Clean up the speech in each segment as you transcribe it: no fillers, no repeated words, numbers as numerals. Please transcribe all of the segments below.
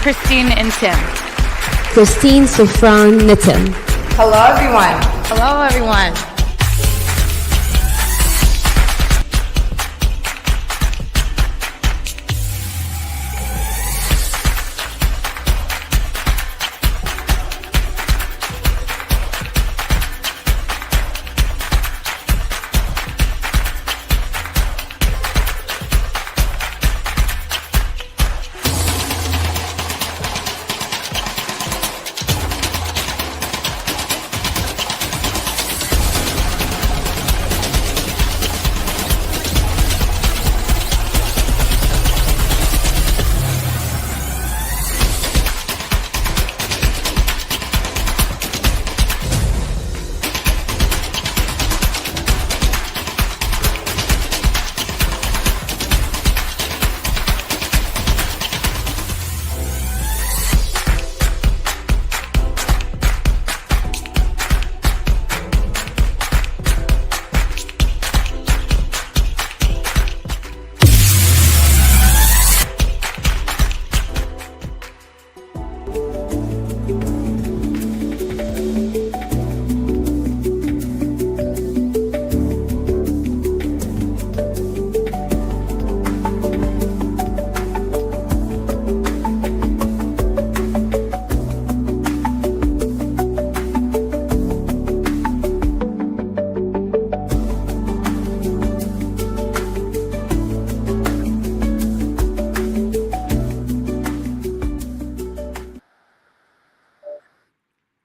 Christine and Tim. Christine, Sofran, Nitin. Hello, everyone. Hello, everyone.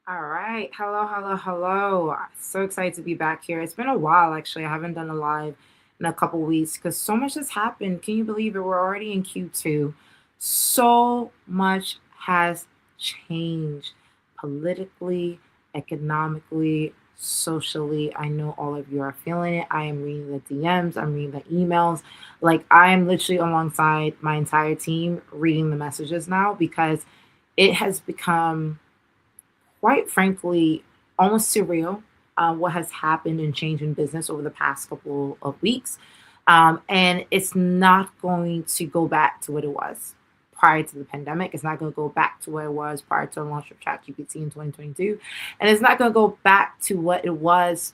All right. Hello. So excited to be back here. It's been a while, actually. I haven't done a live in a couple weeks because so much has happened. Can you believe it? We're already in Q2. So much has changed politically, economically, socially. I know all of you are feeling it. I am reading the DMs, I'm reading the emails. Like, I am literally alongside my entire team reading the messages now because it has become, quite frankly, almost surreal what has happened and changed in business over the past couple of weeks. And it's not going to go back to what it was prior to the pandemic. It's not going to go back to what it was prior to the launch of ChatGPT in 2022. And it's not going to go back to what it was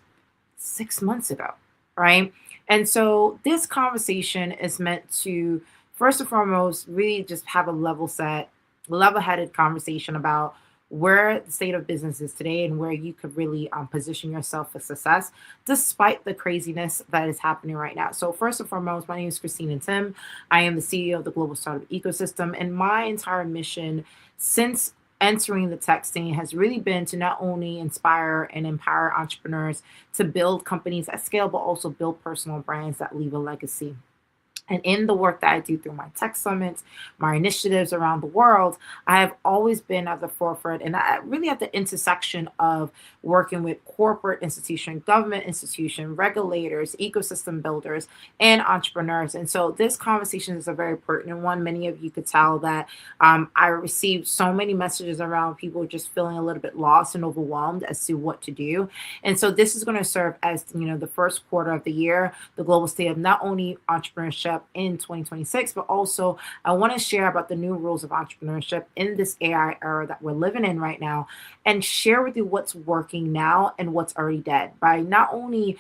6 months ago, right? And so this conversation is meant to, first and foremost, really just have a level-headed conversation about where the state of business is today and where you could really position yourself for success despite the craziness that is happening right now. So first and foremost, my name is Christine and Tim. I am the CEO of the Global Startup Ecosystem, and my entire mission since entering the tech scene has really been to not only inspire and empower entrepreneurs to build companies at scale, but also build personal brands that leave a legacy. And in the work that I do through my tech summits, my initiatives around the world, I have always been at the forefront and really at the intersection of working with corporate institution, government institution, regulators, ecosystem builders, and entrepreneurs. And so this conversation is a very pertinent one. Many of you could tell that I received so many messages around people just feeling a little bit lost and overwhelmed as to what to do. And so this is going to serve as, the first quarter of the year, the global state of not only entrepreneurship in 2026, but also I want to share about the new rules of entrepreneurship in this AI era that we're living in right now, and share with you what's working now and what's already dead by not only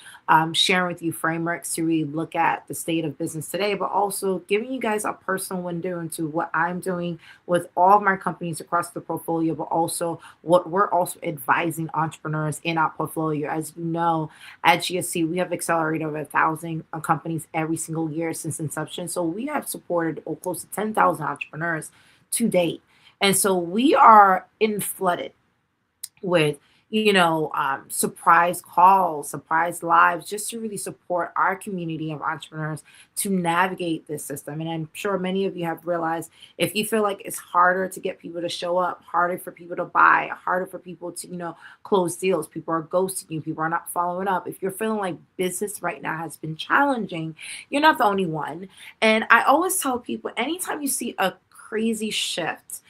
sharing with you frameworks to really look at the state of business today, but also giving you guys a personal window into what I'm doing with all of my companies across the portfolio, but also what we're also advising entrepreneurs in our portfolio. As you know, at GSC, we have accelerated over 1,000 companies every single year since inception. So we have supported close to 10,000 entrepreneurs to date. And so we are flooded with, surprise calls, surprise lives, just to really support our community of entrepreneurs to navigate this system. And I'm sure many of you have realized if you feel like it's harder to get people to show up, harder for people to buy, harder for people to, close deals, people are ghosting you, people are not following up. If you're feeling like business right now has been challenging, you're not the only one. And I always tell people, anytime you see a crazy shift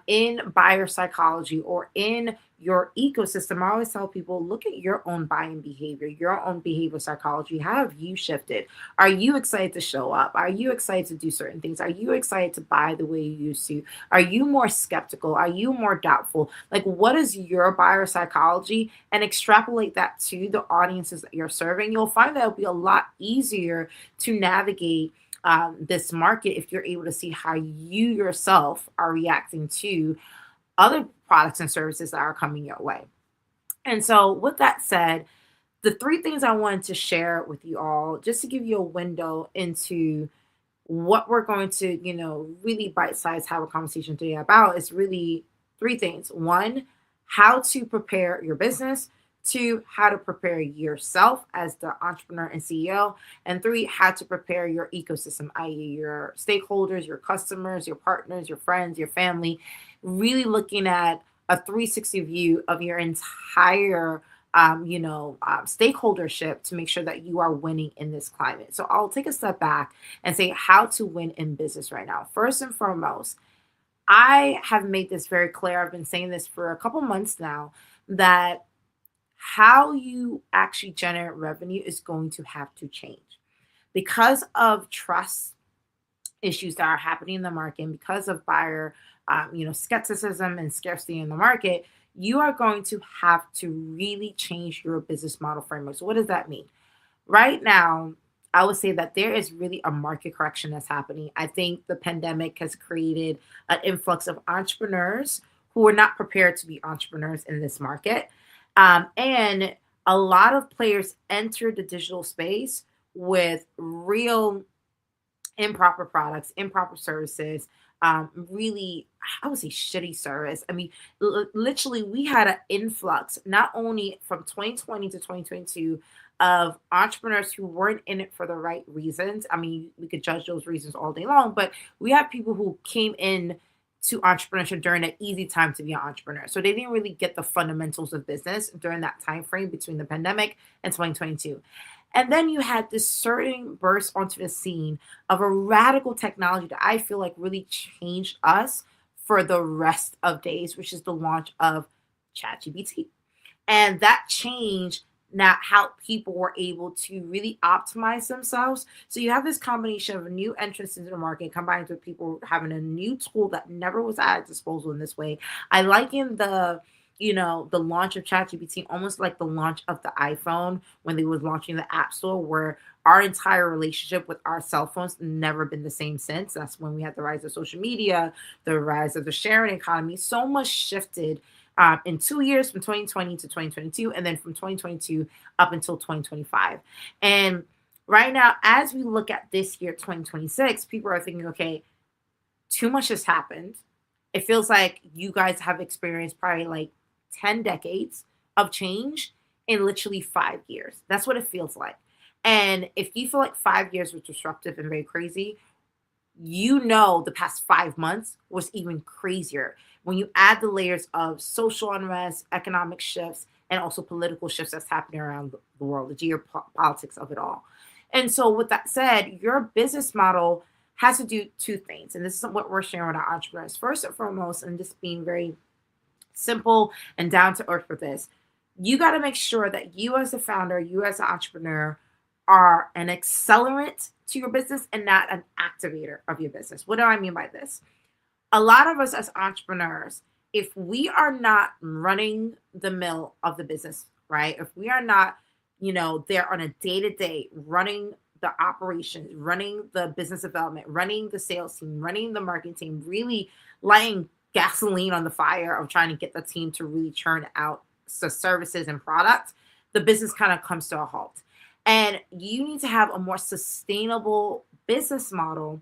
in buyer psychology or in your ecosystem. I always tell people, look at your own buying behavior, your own behavioral psychology. How have you shifted? Are you excited to show up? Are you excited to do certain things? Are you excited to buy the way you used to? Are you more skeptical? Are you more doubtful? Like, what is your buyer psychology? And extrapolate that to the audiences that you're serving. You'll find that it'll be a lot easier to navigate this market if you're able to see how you yourself are reacting to other products and services that are coming your way. And so, with that said, the three things I wanted to share with you all, just to give you a window into what we're going to, really bite size have a conversation today about, is really three things. One, how to prepare your business. Two, how to prepare yourself as the entrepreneur and CEO. And three, how to prepare your ecosystem, i.e., your stakeholders, your customers, your partners, your friends, your family. Really looking at a 360 view of your entire stakeholdership to make sure that you are winning in this climate. So I'll take a step back and say how to win in business right now. First and foremost, I have made this very clear. I've been saying this for a couple months now, that how you actually generate revenue is going to have to change because of trust issues that are happening in the market, and because of buyer, skepticism and scarcity in the market. You are going to have to really change your business model framework. So what does that mean? Right now, I would say that there is really a market correction that's happening. I think the pandemic has created an influx of entrepreneurs who are not prepared to be entrepreneurs in this market. And a lot of players enter the digital space with real improper products, improper services, really, I would say shitty service. I mean, literally, we had an influx, not only from 2020 to 2022, of entrepreneurs who weren't in it for the right reasons. I mean, we could judge those reasons all day long, but we have people who came in to entrepreneurship during an easy time to be an entrepreneur. So they didn't really get the fundamentals of business during that time frame between the pandemic and 2022. And then you had this certain burst onto the scene of a radical technology that I feel like really changed us for the rest of days, which is the launch of ChatGPT. And that changed now how people were able to really optimize themselves. So you have this combination of new entrants into the market combined with people having a new tool that never was at disposal in this way. I liken the launch of ChatGPT almost like the launch of the iPhone when they was launching the App Store, where our entire relationship with our cell phones never been the same since. That's when we had the rise of social media, the rise of the sharing economy. So much shifted in 2 years, from 2020 to 2022, and then from 2022 up until 2025. And right now, as we look at this year, 2026, people are thinking, okay, too much has happened. It feels like you guys have experienced probably like 10 decades of change in literally 5 years. That's what it feels like. And if you feel like 5 years was disruptive and very crazy, the past 5 months was even crazier when you add the layers of social unrest, economic shifts, and also political shifts that's happening around the world, the geopolitics of it all. And so with that said, your business model has to do two things. And this is what we're sharing with our entrepreneurs. First and foremost, and just being very simple and down to earth with this, you got to make sure that you as a founder, you as an entrepreneur, are an accelerant to your business and not an activator of your business. What do I mean by this? A lot of us as entrepreneurs, if we are not running the mill of the business, right? If we are not, there on a day-to-day running the operations, running the business development, running the sales team, running the marketing team, really lighting gasoline on the fire of trying to get the team to really churn out the services and products, the business kind of comes to a halt. And you need to have a more sustainable business model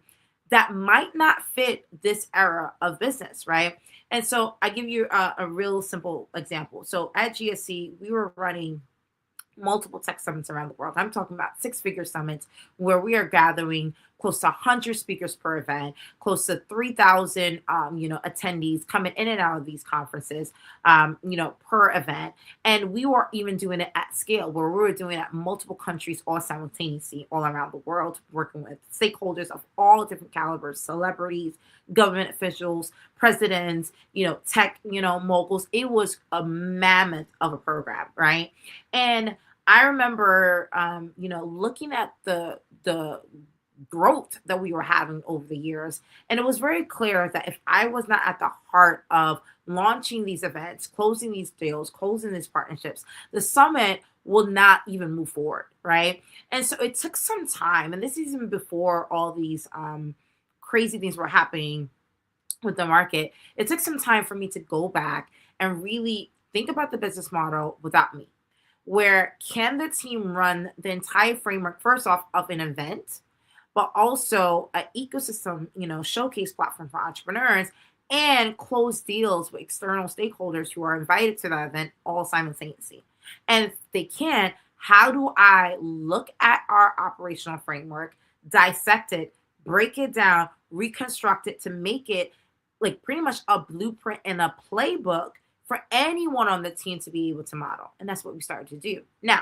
that might not fit this era of business, right? And so I give you a real simple example. So at GSC, we were running multiple tech summits around the world. I'm talking about 6-figure summits where we are gathering close to 100 speakers per event, close to 3,000, attendees coming in and out of these conferences, per event. And we were even doing it at scale where we were doing it at multiple countries all simultaneously, all around the world, working with stakeholders of all different calibers, celebrities, government officials, presidents, tech, moguls. It was a mammoth of a program, right? And I remember, looking at the growth that we were having over the years, and it was very clear that if I was not at the heart of launching these events, closing these deals, closing these partnerships, the summit will not even move forward, right? And so it took some time, and this is even before all these crazy things were happening with the market. It took some time for me to go back and really think about the business model without me. Where can the team run the entire framework, first off, of an event, but also an ecosystem, showcase platform for entrepreneurs, and close deals with external stakeholders who are invited to the event all simultaneously. And if they can't, how do I look at our operational framework, dissect it, break it down, reconstruct it to make it like pretty much a blueprint and a playbook for anyone on the team to be able to model? And that's what we started to do. Now,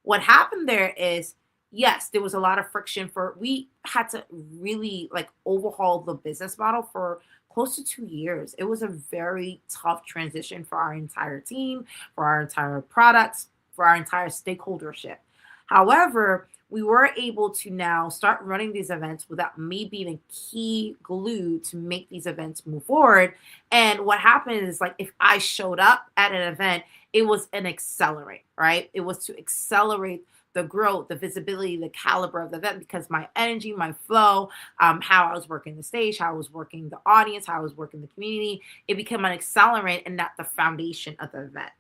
what happened there is, yes, there was a lot of friction we had to really overhaul the business model for close to 2 years. It was a very tough transition for our entire team, for our entire products, for our entire stakeholdership. However, we were able to now start running these events without me being a key glue to make these events move forward. And what happened is, if I showed up at an event, it was an accelerate, right? It was to accelerate the growth, the visibility, the caliber of the event, because my energy, my flow, how I was working the stage, how I was working the audience, how I was working the community, it became an accelerant and not the foundation of the event.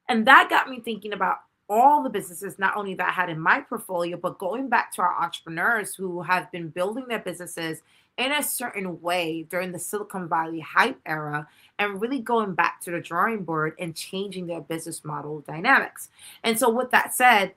And that got me thinking about all the businesses, not only that I had in my portfolio, but going back to our entrepreneurs who have been building their businesses in a certain way during the Silicon Valley hype era, and really going back to the drawing board and changing their business model dynamics. And so with that said,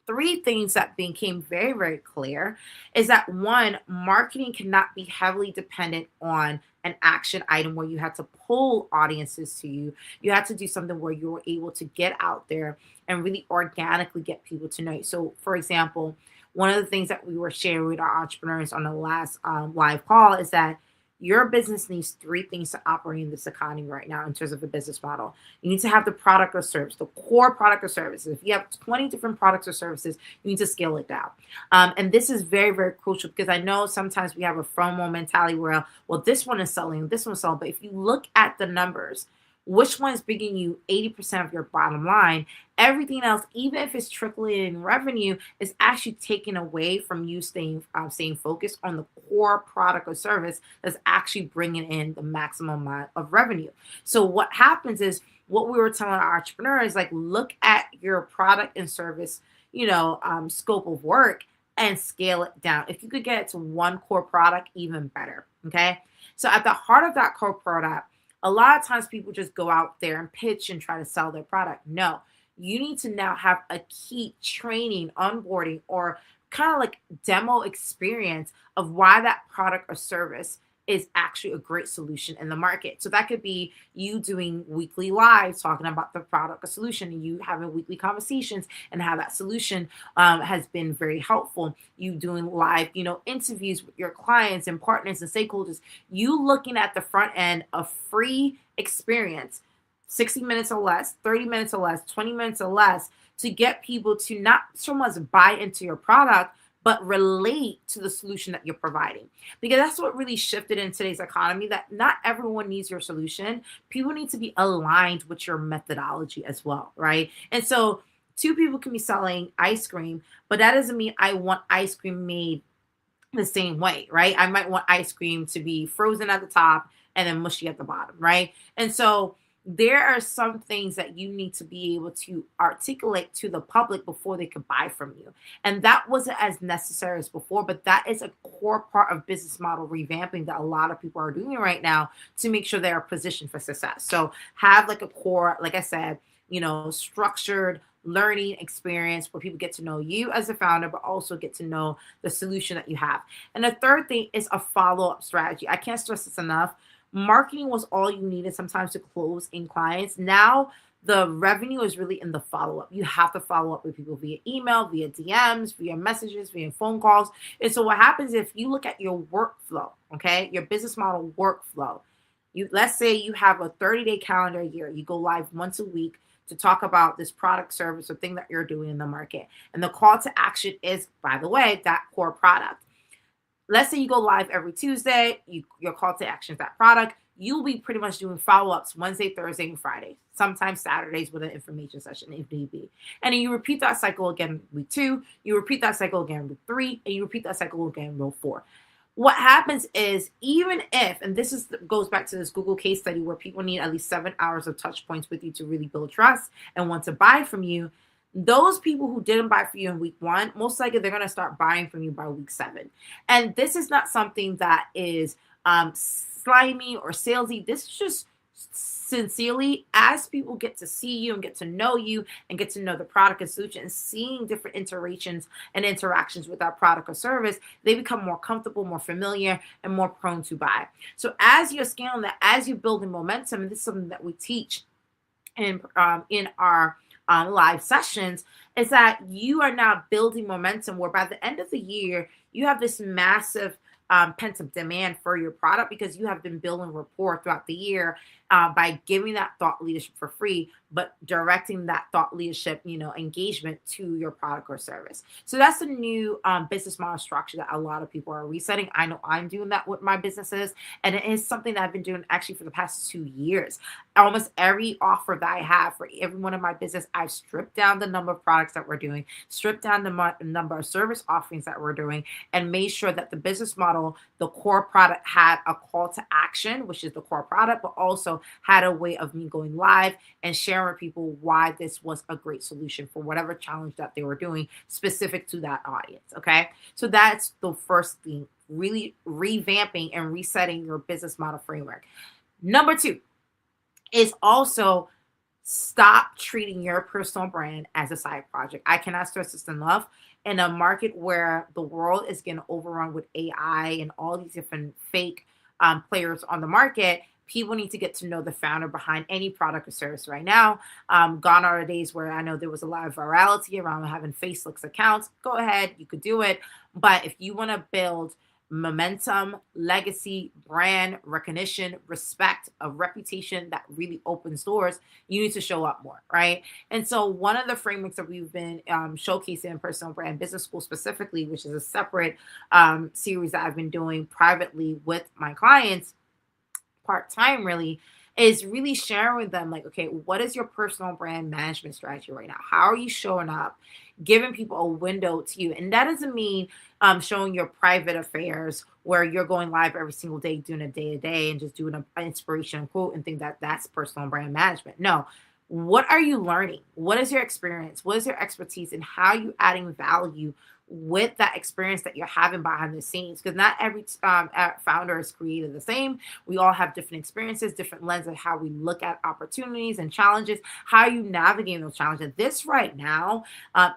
3 things that became very, very clear is that, one, marketing cannot be heavily dependent on an action item where you had to pull audiences to you. You had to do something where you were able to get out there and really organically get people to know you. So, for example, one of the things that we were sharing with our entrepreneurs on the last live call is that your business needs 3 things to operate in this economy right now in terms of a business model. You need to have the product or service, the core product or service. If you have 20 different products or services, you need to scale it down. And this is very, very crucial, because I know sometimes we have a FOMO mentality where, well, this one is selling, this one's selling. But if you look at the numbers, which one is bringing you 80% of your bottom line, everything else, even if it's trickling in revenue, is actually taken away from you staying focused on the core product or service that's actually bringing in the maximum amount of revenue. So what happens is, what we were telling our entrepreneurs, look at your product and service, scope of work, and scale it down. If you could get it to one core product, even better. Okay. So at the heart of that core product, a lot of times people just go out there and pitch and try to sell their product. No, you need to now have a key training, onboarding, or kind of demo experience of why that product or service is actually a great solution in the market. So that could be you doing weekly lives talking about the product or solution, and you having weekly conversations and how that solution has been very helpful. You doing live, interviews with your clients and partners and stakeholders. You looking at the front end of free experience, 60 minutes or less, 30 minutes or less, 20 minutes or less, to get people to not so much buy into your product, but relate to the solution that you're providing. Because that's what really shifted in today's economy, that not everyone needs your solution. People need to be aligned with your methodology as well, right? And so 2 people can be selling ice cream, but that doesn't mean I want ice cream made the same way, right? I might want ice cream to be frozen at the top and then mushy at the bottom, right? And so there are some things that you need to be able to articulate to the public before they could buy from you. And that wasn't as necessary as before, but that is a core part of business model revamping that a lot of people are doing right now to make sure they are positioned for success. So have a core, like I said, structured learning experience where people get to know you as a founder, but also get to know the solution that you have. And the third thing is a follow-up strategy. I can't stress this enough. Marketing was all you needed sometimes to close in clients. Now the revenue is really in the follow-up. You have to follow up with people via email, via DMs, via messages, via phone calls. And so what happens if you look at your workflow, okay, your business model workflow, let's say you have a 30-day calendar year, you go live once a week to talk about this product, service, or thing that you're doing in the market. And the call to action is, by the way, that core product. Let's say you go live every Tuesday, your call to action is that product. You'll be pretty much doing follow-ups Wednesday, Thursday, and Friday, sometimes Saturdays with an information session if need be. And then you repeat that cycle again week 2, you repeat that cycle again week 3, and you repeat that cycle again week 4. What happens is, even if, and goes back to this Google case study where people need at least 7 hours of touch points with you to really build trust and want to buy from you, those people who didn't buy for you in week 1, most likely they're going to start buying from you by week 7. And this is not something that is slimy or salesy. This is just sincerely, as people get to see you and get to know you and get to know the product and solution and seeing different iterations and interactions with that product or service, they become more comfortable, more familiar, and more prone to buy. So as you're scaling that, as you're building momentum, and this is something that we teach in our live sessions, is that you are now building momentum where by the end of the year, you have this massive pent-up demand for your product because you have been building rapport throughout the year by giving that thought leadership for free, but directing that thought leadership, engagement to your product or service. So that's a new business model structure that a lot of people are resetting. I know I'm doing that with my businesses, and it is something that I've been doing actually for the past 2 years. Almost every offer that I have for every one of my business, I've stripped down the number of products that we're doing, stripped down the number of service offerings that we're doing, and made sure that the business model, the core product, had a call to action, which is the core product, but also had a way of me going live and sharing with people why this was a great solution for whatever challenge that they were doing specific to that audience. Okay. So that's the first thing, really revamping and resetting your business model framework. Number 2 is also stop treating your personal brand as a side project. I cannot stress this enough. In a market where the world is getting overrun with AI and all these different fake players on the market, people need to get to know the founder behind any product or service right now. Gone are the days where I know there was a lot of virality around having faceless accounts. Go ahead, you could do it. But if you want to build momentum, legacy, brand recognition, respect, a reputation that really opens doors, you need to show up more, right? And so one of the frameworks that we've been showcasing in Personal Brand Business School specifically, which is a separate series that I've been doing privately with my clients, part-time really, is really sharing with them like, okay, what is your personal brand management strategy right now? How are you showing up, giving people a window to you? And that doesn't mean showing your private affairs where you're going live every single day, doing a day-to-day and just doing an inspirational quote and think that that's personal brand management. No. What are you learning? What is your experience? What is your expertise? And how are you adding value with that experience that you're having behind the scenes? Because not every founder is created the same. We all have different experiences, different lens of how we look at opportunities and challenges. How are you navigating those challenges? This right now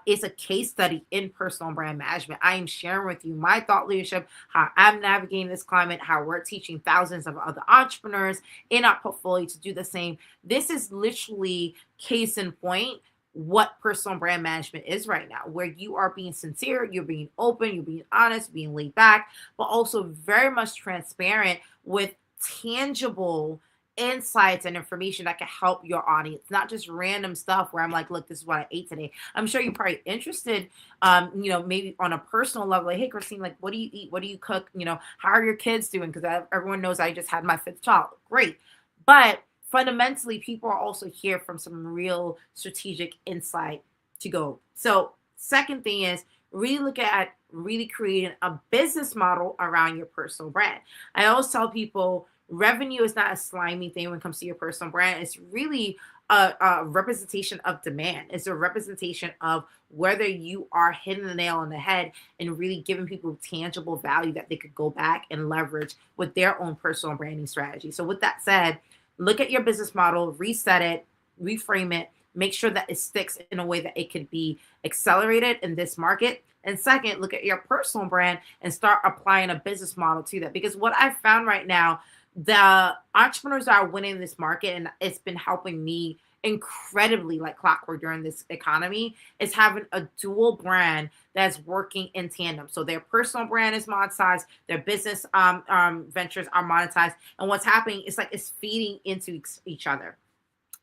is a case study in personal brand management. I am sharing with you my thought leadership, how I'm navigating this climate, how we're teaching thousands of other entrepreneurs in our portfolio to do the same. This is literally case in point what personal brand management is right now, where you are being sincere, you're being open, you're being honest, being laid back, but also very much transparent with tangible insights and information that can help your audience, not just random stuff where I'm like, look, this is what I ate today. I'm sure you're probably interested, maybe on a personal level, like, hey, Christine, like, what do you eat? What do you cook? How are your kids doing? Because everyone knows I just had my 5th child. Great. But fundamentally, people are also here from some real strategic insight to go. So second thing is really look at really creating a business model around your personal brand. I always tell people revenue is not a slimy thing when it comes to your personal brand. It's really a representation of demand. It's a representation of whether you are hitting the nail on the head and really giving people tangible value that they could go back and leverage with their own personal branding strategy. So with that said, look at your business model, reset it, reframe it, make sure that it sticks in a way that it could be accelerated in this market. And second, look at your personal brand and start applying a business model to that. Because what I've found right now, the entrepreneurs that are winning this market, and it's been helping me incredibly like clockwork during this economy, is having a dual brand that's working in tandem. So their personal brand is monetized, their business ventures are monetized, and what's happening is like it's feeding into each other.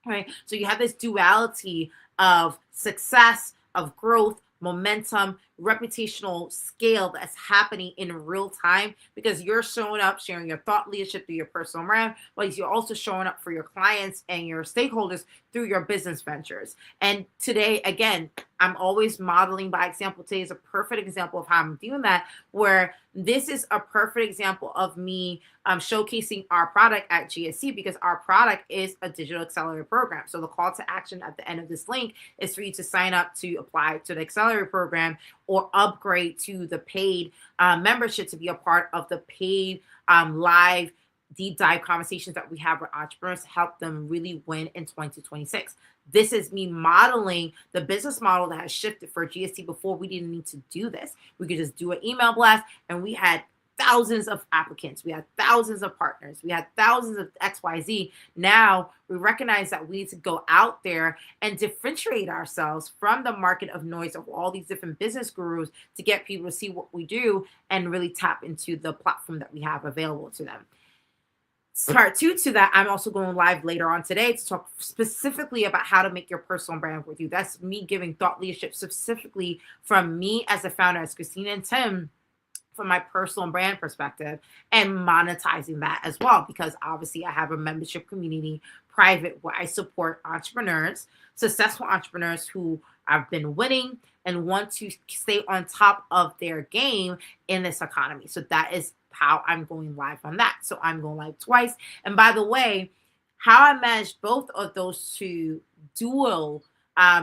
Right. So you have this duality of success, of growth, momentum, reputational scale that's happening in real time because you're showing up, sharing your thought leadership through your personal brand, but you're also showing up for your clients and your stakeholders through your business ventures. And today, again, I'm always modeling by example. Today is a perfect example of how I'm doing that, where this is a perfect example of me showcasing our product at GSC, because our product is a digital accelerator program. So the call to action at the end of this link is for you to sign up to apply to the accelerator program or upgrade to the paid membership to be a part of the paid live deep dive conversations that we have with entrepreneurs to help them really win in 2026. This is me modeling the business model that has shifted for GST. Before, we didn't need to do this. We could just do an email blast, and we had thousands of applicants. We had thousands of partners. We had thousands of XYZ. Now we recognize that we need to go out there and differentiate ourselves from the market of noise of all these different business gurus to get people to see what we do and really tap into the platform that we have available to them. Part two to that, I'm also going live later on today to talk specifically about how to make your personal brand with you. That's me giving thought leadership specifically from me as a founder, as Christina and Tim, from my personal brand perspective, and monetizing that as well, because obviously I have a membership community private where I support entrepreneurs, successful entrepreneurs who have been winning and want to stay on top of their game in this economy. So that is how I'm going live on that. So I'm going live twice. And by the way, how I manage both of those two dual, I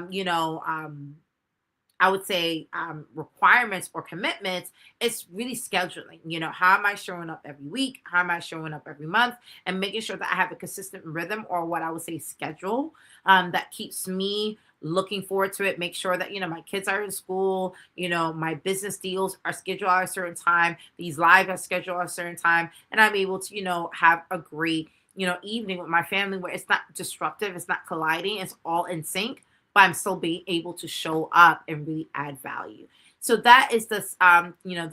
would say requirements or commitments, it's really scheduling. How am I showing up every week? How am I showing up every month? And making sure that I have a consistent rhythm, or what I would say schedule, that keeps me looking forward to it. Make sure that, my kids are in school, my business deals are scheduled at a certain time. These lives are scheduled at a certain time. And I'm able to, have a great, evening with my family where it's not disruptive. It's not colliding. It's all in sync, but I'm still being able to show up and really add value. So that is the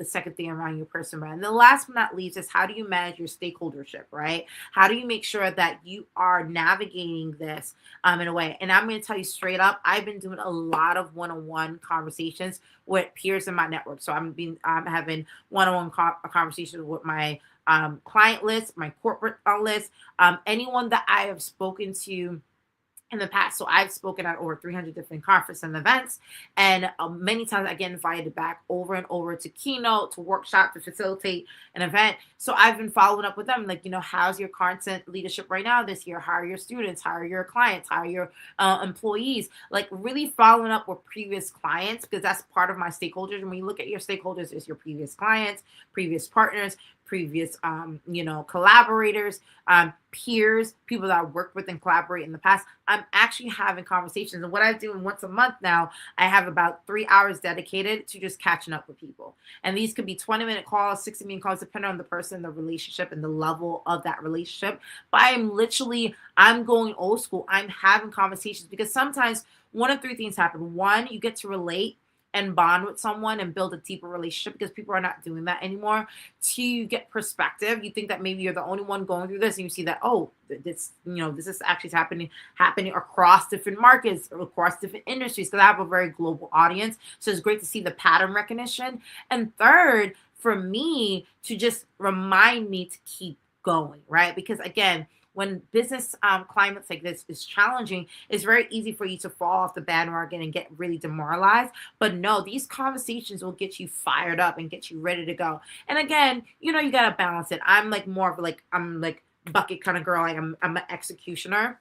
second thing around your personal brand. And the last but not least is, how do you manage your stakeholdership, right? How do you make sure that you are navigating this in a way? And I'm going to tell you straight up, I've been doing a lot of one-on-one conversations with peers in my network. So I'm having one-on-one conversations with my client list, my corporate list, anyone that I have spoken to in the past. So I've spoken at over 300 different conferences and events, and many times I get invited back over and over to keynote, to workshop, to facilitate an event. So I've been following up with them, like, how's your content leadership right now this year? How are your students? How are your clients? How are your employees? Like, really following up with previous clients, because that's part of my stakeholders. And when you look at your stakeholders, is your previous clients, previous partners, previous, collaborators, peers, people that I worked with and collaborate in the past. I'm actually having conversations. And what I do once a month now, I have about 3 hours dedicated to just catching up with people. And these could be 20-minute calls, 60-minute calls, depending on the person, the relationship, and the level of that relationship. But I'm going old school. I'm having conversations, because sometimes one of three things happen. One, you get to relate and bond with someone and build a deeper relationship, because people are not doing that anymore. Two, you get perspective. You think that maybe you're the only one going through this, and you see that, this is actually happening across different markets, across different industries, because I have a very global audience. So it's great to see the pattern recognition. And third, for me, to just remind me to keep going, right? Because again, when business climates like this is challenging, it's very easy for you to fall off the bandwagon and get really demoralized. But no, these conversations will get you fired up and get you ready to go. And again, you got to balance it. I'm like more of I'm like bucket kind of girl. Like I'm an executioner.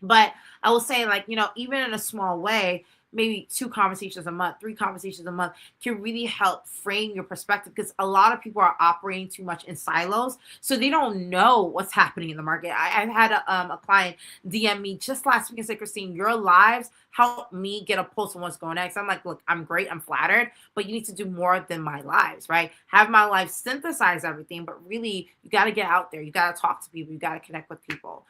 But I will say, even in a small way, maybe 2 conversations a month, 3 conversations a month can really help frame your perspective, because a lot of people are operating too much in silos. So they don't know what's happening in the market. I've had a client DM me just last week and say, Christine, your lives help me get a pulse on what's going on. So I'm like, look, I'm great, I'm flattered, but you need to do more than my lives, right? Have my life synthesize everything, but really you got to get out there. You got to talk to people. You got to connect with people.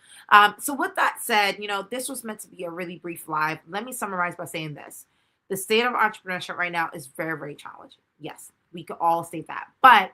So with that said, this was meant to be a really brief live. Let me summarize by saying this. The state of entrepreneurship right now is very, very challenging. Yes, we could all state that. But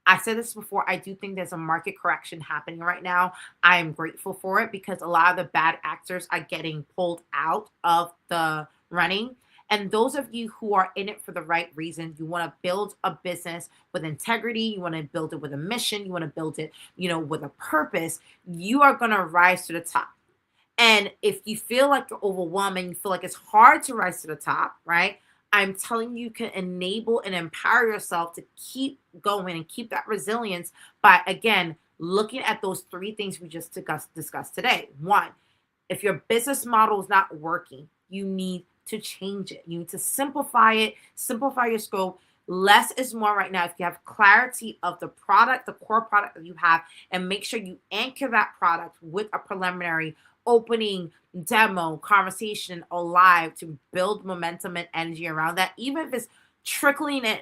I said this before, I do think there's a market correction happening right now. I am grateful for it because a lot of the bad actors are getting pulled out of the running. And those of you who are in it for the right reason, you want to build a business with integrity, you want to build it with a mission, you want to build it, with a purpose, you are going to rise to the top. And if you feel like you're overwhelmed and you feel like it's hard to rise to the top, right? I'm telling you, can enable and empower yourself to keep going and keep that resilience by, again, looking at those 3 things we just discussed today. 1, if your business model is not working, you need to change it. You need to simplify it, simplify your scope. Less is more right now. If you have clarity of the product, the core product that you have, and make sure you anchor that product with a preliminary opening demo, conversation, or live to build momentum and energy around that, even if it's trickling in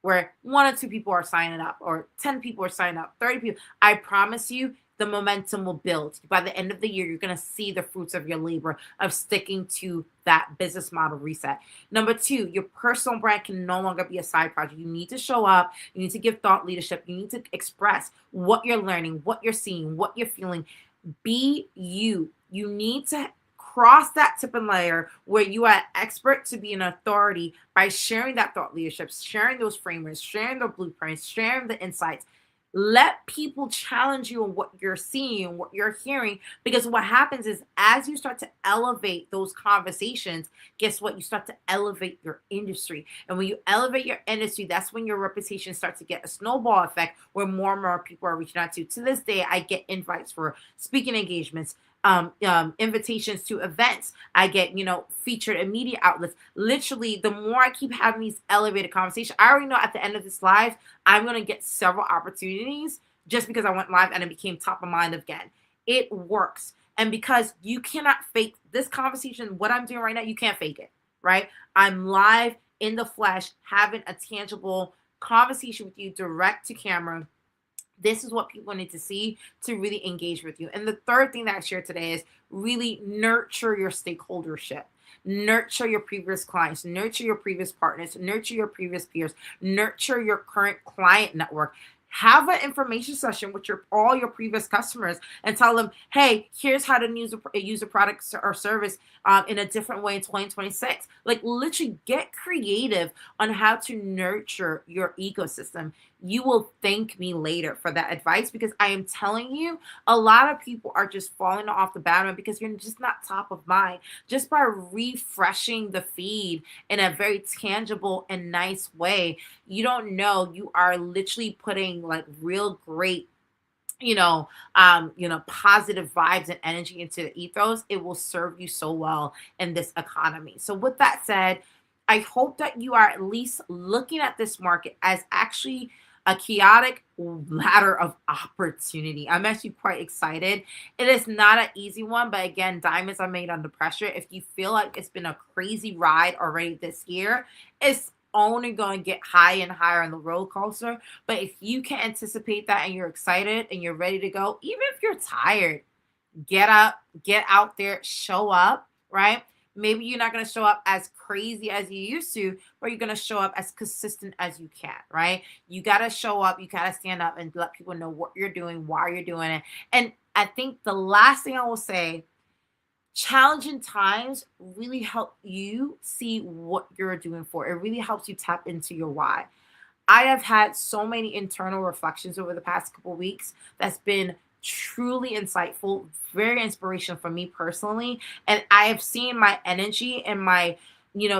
where 1 or 2 people are signing up or 10 people are signing up, 30 people, I promise you the momentum will build. By the end of the year, you're going to see the fruits of your labor of sticking to that business model reset. Number 2, your personal brand can no longer be a side project. You need to show up. You need to give thought leadership. You need to express what you're learning, what you're seeing, what you're feeling. Be you. You need to cross that tipping layer where you are expert to be an authority by sharing that thought leadership, sharing those frameworks, sharing the blueprints, sharing the insights. Let people challenge you on what you're seeing and what you're hearing, because what happens is as you start to elevate those conversations, guess what? You start to elevate your industry. And when you elevate your industry, that's when your reputation starts to get a snowball effect where more and more people are reaching out to you. To this day, I get invites for speaking engagements, invitations to events. I get, featured in media outlets. Literally, the more I keep having these elevated conversations, I already know at the end of this live, I'm going to get several opportunities just because I went live and it became top of mind again. It works. And because you cannot fake this conversation, what I'm doing right now, you can't fake it, right? I'm live in the flesh, having a tangible conversation with you direct to camera. This is what people need to see to really engage with you. And the third thing that I shared today is really nurture your stakeholdership. Nurture your previous clients, nurture your previous partners, nurture your previous peers, nurture your current client network. Have an information session with all your previous customers and tell them, hey, here's how to use a product or service in a different way in 2026. Like, literally get creative on how to nurture your ecosystem. You will thank me later for that advice, because I am telling you, a lot of people are just falling off the bandwagon because you're just not top of mind. Just by refreshing the feed in a very tangible and nice way, you don't know, you are literally putting like real great positive vibes and energy into the ethos. It will serve you so well in this economy. So with that said, I hope that you are at least looking at this market as actually a chaotic ladder of opportunity. I'm actually quite excited. It is not an easy one, but again, diamonds are made under pressure. If you feel like it's been a crazy ride already this year, it's only going to get higher and higher on the roller coaster. But if you can anticipate that and you're excited and you're ready to go, even if you're tired, get up, get out there, show up, right? Maybe you're not going to show up as crazy as you used to, but you're going to show up as consistent as you can, right? You got to show up. You got to stand up and let people know what you're doing, why you're doing it. And I think the last thing I will say, challenging times really help you see what you're doing for. It really helps you tap into your why. I have had so many internal reflections over the past couple of weeks that's been truly insightful, very inspirational for me personally. And I have seen my energy and my,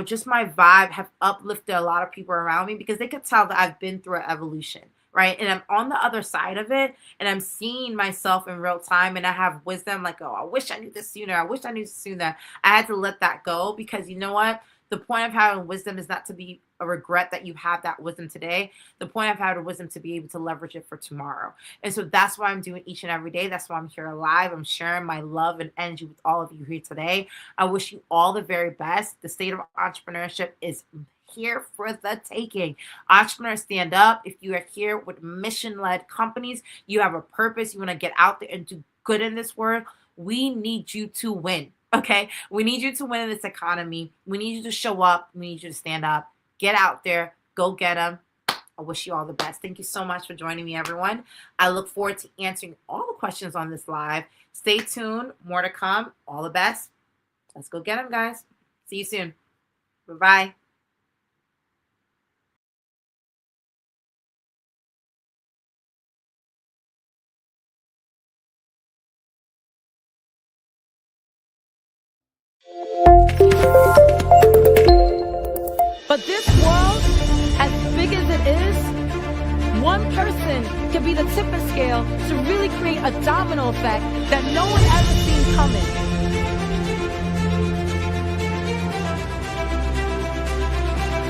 just my vibe have uplifted a lot of people around me, because they could tell that I've been through an evolution, right? And I'm on the other side of it, and I'm seeing myself in real time, and I have wisdom like, oh, I wish I knew this sooner. I wish I knew this sooner. I had to let that go, because you know what? The point of having wisdom is not to be a regret that you have that wisdom today. The point of having wisdom to be able to leverage it for tomorrow. And so that's why I'm doing each and every day. That's why I'm here live. I'm sharing my love and energy with all of you here today. I wish you all the very best. The state of entrepreneurship is here for the taking. Entrepreneurs, stand up. If you are here with mission-led companies, you have a purpose, you want to get out there and do good in this world, we need you to win. Okay? We need you to win in this economy. We need you to show up. We need you to stand up. Get out there. Go get them. I wish you all the best. Thank you so much for joining me, everyone. I look forward to answering all the questions on this live. Stay tuned. More to come. All the best. Let's go get them, guys. See you soon. Bye-bye. But this world, as big as it is, one person can be the tipping scale to really create a domino effect that no one ever seen coming.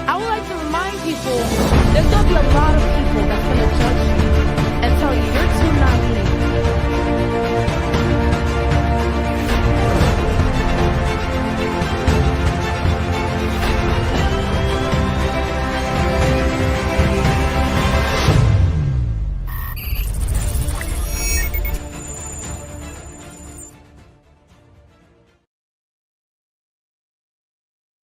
I would like to remind people, there's going to be a lot of people that's going to judge you and tell you you're too